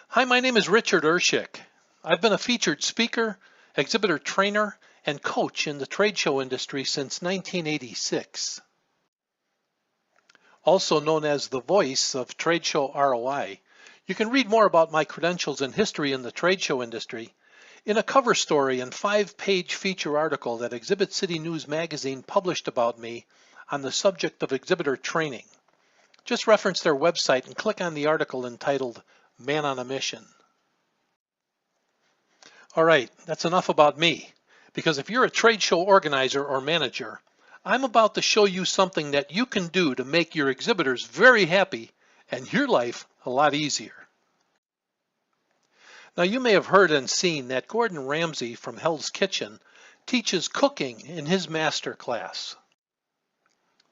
Hi, my name is Richard Urshik. I've been a featured speaker, exhibitor trainer, and coach in the trade show industry since 1986. Also known as the voice of trade show ROI, you can read more about my credentials and history in the trade show industry in a cover story and 5-page feature article that Exhibit City News magazine published about me on the subject of exhibitor training. Just reference their website and click on the article entitled Man on a Mission. All right, that's enough about me, because if you're a trade show organizer or manager, I'm about to show you something that you can do to make your exhibitors very happy and your life a lot easier. Now, you may have heard and seen that Gordon Ramsay from Hell's Kitchen teaches cooking in his master class.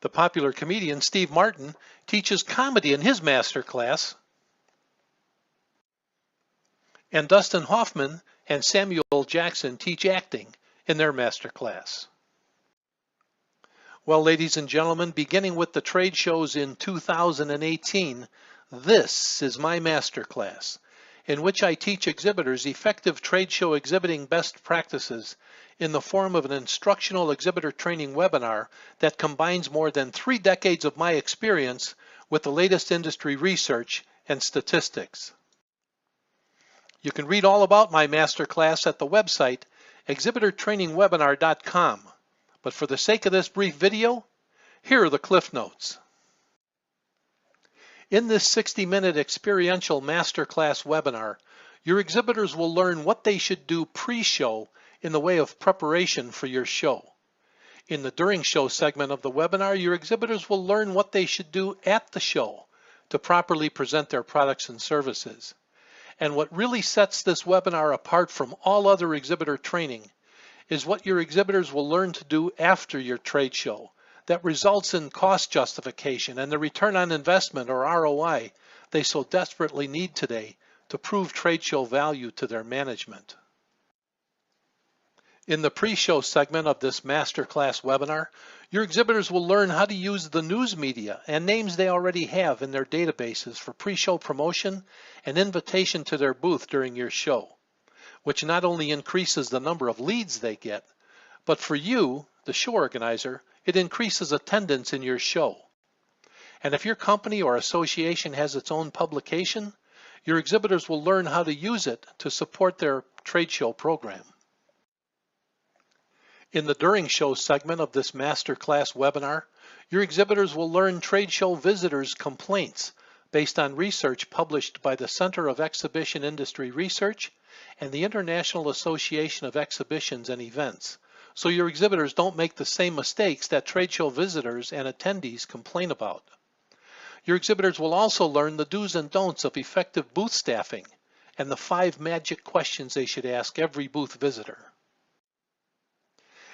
The popular comedian Steve Martin teaches comedy in his master class. And Dustin Hoffman and Samuel Jackson teach acting in their master class. Well, ladies and gentlemen, beginning with the trade shows in 2018, this is my master class, in which I teach exhibitors effective trade show exhibiting best practices in the form of an instructional exhibitor training webinar that combines more than 3 decades of my experience with the latest industry research and statistics. You can read all about my masterclass at the website exhibitortrainingwebinar.com. But for the sake of this brief video, here are the cliff notes. In this 60-minute experiential masterclass webinar, your exhibitors will learn what they should do pre-show in the way of preparation for your show. In the during show segment of the webinar, your exhibitors will learn what they should do at the show to properly present their products and services. And what really sets this webinar apart from all other exhibitor training is what your exhibitors will learn to do after your trade show that results in cost justification and the return on investment, or ROI, they so desperately need today to prove trade show value to their management. In the pre-show segment of this masterclass webinar, your exhibitors will learn how to use the news media and names they already have in their databases for pre-show promotion and invitation to their booth during your show, which not only increases the number of leads they get, but for you, the show organizer, it increases attendance in your show. And if your company or association has its own publication, your exhibitors will learn how to use it to support their trade show program. In the during show segment of this masterclass webinar, your exhibitors will learn trade show visitors' complaints based on research published by the Center of Exhibition Industry Research and the International Association of Exhibitions and Events, so your exhibitors don't make the same mistakes that trade show visitors and attendees complain about. Your exhibitors will also learn the do's and don'ts of effective booth staffing and the 5 magic questions they should ask every booth visitor.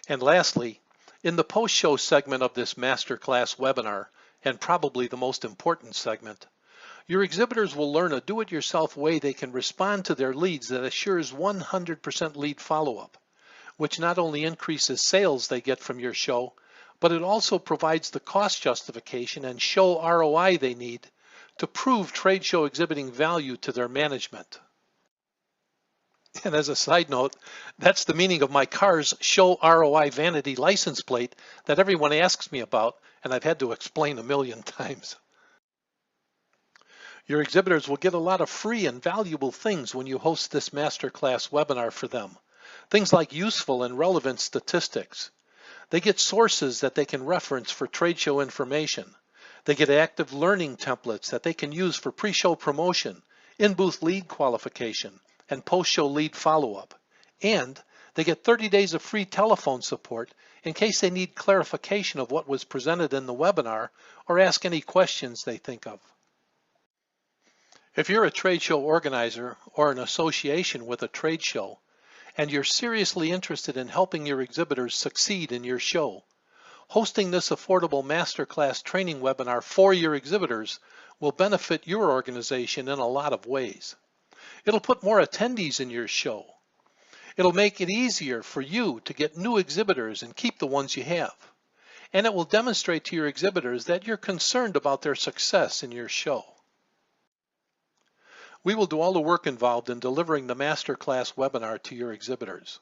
And lastly, in the post-show segment of this masterclass webinar, and probably the most important segment, your exhibitors will learn a do-it-yourself way they can respond to their leads that assures 100% lead follow-up, which not only increases sales they get from your show, but it also provides the cost justification and show ROI they need to prove trade show exhibiting value to their management. And as a side note, that's the meaning of my car's show ROI vanity license plate that everyone asks me about, and I've had to explain a million times. Your exhibitors will get a lot of free and valuable things when you host this masterclass webinar for them. Things like useful and relevant statistics. They get sources that they can reference for trade show information. They get active learning templates that they can use for pre-show promotion, in-booth lead qualification, and post-show lead follow-up. And they get 30 days of free telephone support in case they need clarification of what was presented in the webinar or ask any questions they think of. If you're a trade show organizer or an association with a trade show, and you're seriously interested in helping your exhibitors succeed in your show, hosting this affordable masterclass training webinar for your exhibitors will benefit your organization in a lot of ways. It'll put more attendees in your show. It'll make it easier for you to get new exhibitors and keep the ones you have. And it will demonstrate to your exhibitors that you're concerned about their success in your show. We will do all the work involved in delivering the MasterClass webinar to your exhibitors.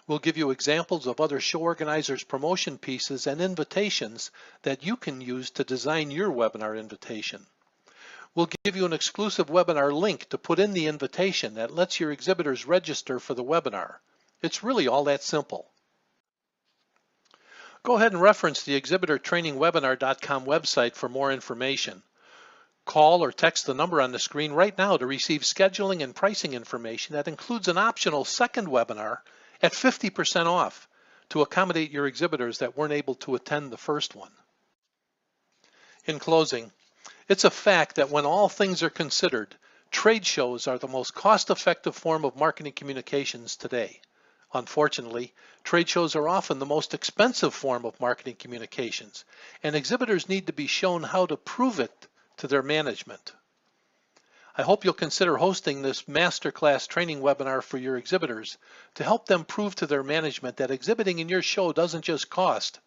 We'll give you examples of other show organizers' promotion pieces and invitations that you can use to design your webinar invitation. We'll give you an exclusive webinar link to put in the invitation that lets your exhibitors register for the webinar. It's really all that simple. Go ahead and reference the exhibitortrainingwebinar.com website for more information. Call or text the number on the screen right now to receive scheduling and pricing information that includes an optional second webinar at 50% off to accommodate your exhibitors that weren't able to attend the first one. In closing, it's a fact that when all things are considered, trade shows are the most cost-effective form of marketing communications today. Unfortunately, trade shows are often the most expensive form of marketing communications, and exhibitors need to be shown how to prove it to their management. I hope you'll consider hosting this MasterClass training webinar for your exhibitors to help them prove to their management that exhibiting in your show doesn't just cost,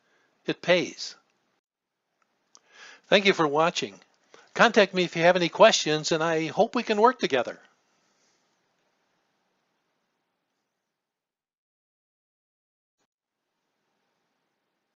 it pays. Thank you for watching. Contact me if you have any questions, and I hope we can work together.